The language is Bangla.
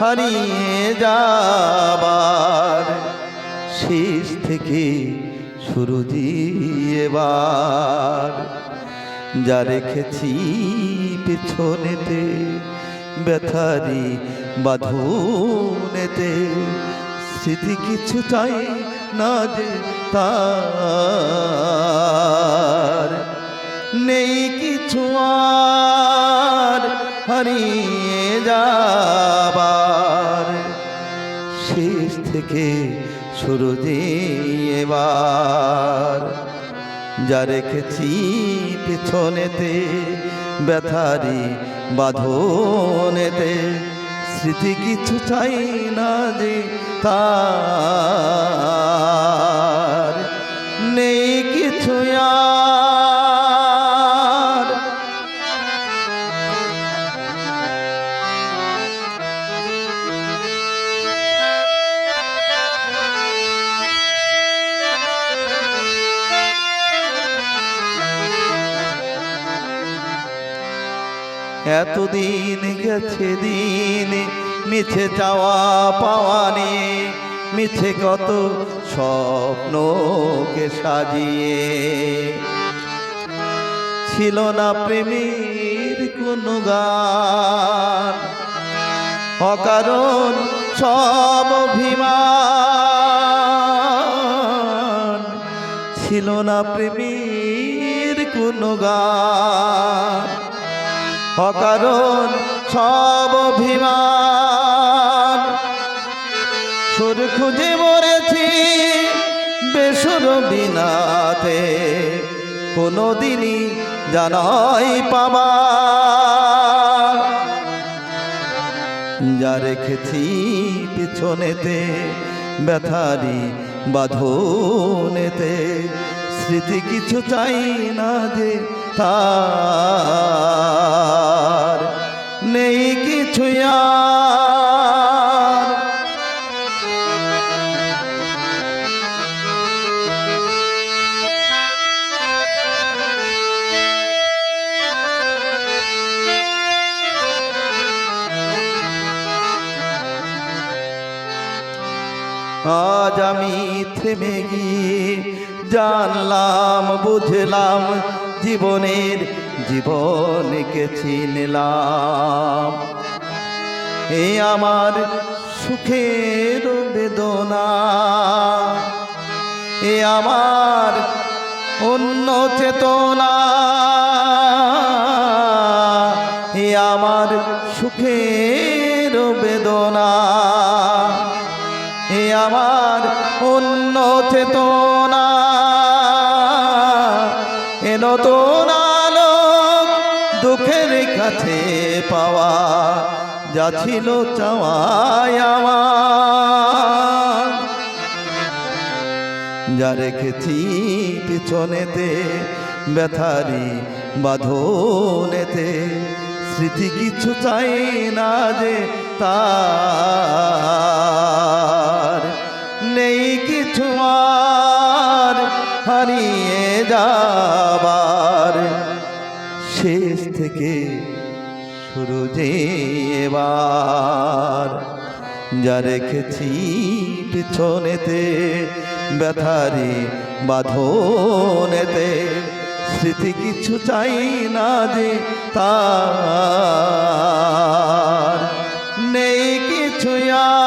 হারিয়ে যাবার, শেষ থেকে শুরু দিয়েবার। যা রেখেছি পেছনেতে ব্যথারি বাঁধনেতে, স্মৃতি কিছু চাই না যে তার, নেই কিছু আর হারিয়ে যাবার, শেষ থেকে শুরু দিয়েবার। যা রেখেছি পেছনেতে ব্যথারি বাঁধনেতে, স্মৃতি কিছু চাই না যে তার, নেই কিছু আর। এতদিন গেছে দিন মিছে যাওয়া পাওয়া নিয়ে, মিছে কত স্বপ্নকে সাজিয়ে। ছিল না প্রেমের কোনো গান, অকারণ সব অভিমান। ছিল না প্রেমের কোনো গান, অকারণ সব অভিমান। সুর খুঁজে মরেছি বেসুর বিনাতে, কোনোদিনই জানাই পাবা। যা রেখেছি পিছনেতে ব্যথারি বাঁধনেতে, স্মৃতি কিছু চাই না যে তার, নেই কিছু আর। আজ আমি থেমে গিয়ে জানলাম বুঝলাম, জীবনকে চিনলাম। এ আমার সুখের বেদনা, এ আমার অন্য চেতনা। এ আমার সুখের বেদনা, এ আমার অন্য চেতনা। এ নতুন আলোক দুঃখের কাছে পাওয়া, যা ছিল চাওয়াই আমার। যা রেখেছি পিছনেতে ব্যথারি বাঁধনেতে, স্মৃতি কিছু চাই না যে তার, নেই কিছু আর হারিয়ে যাবার, শেষ থেকে শুরু যেবার। যা রেখেছি পিছনেতে ব্যথারি বাঁধনেতে, স্মৃতি কিছু চাই না যে তার, নেই কিছু আর।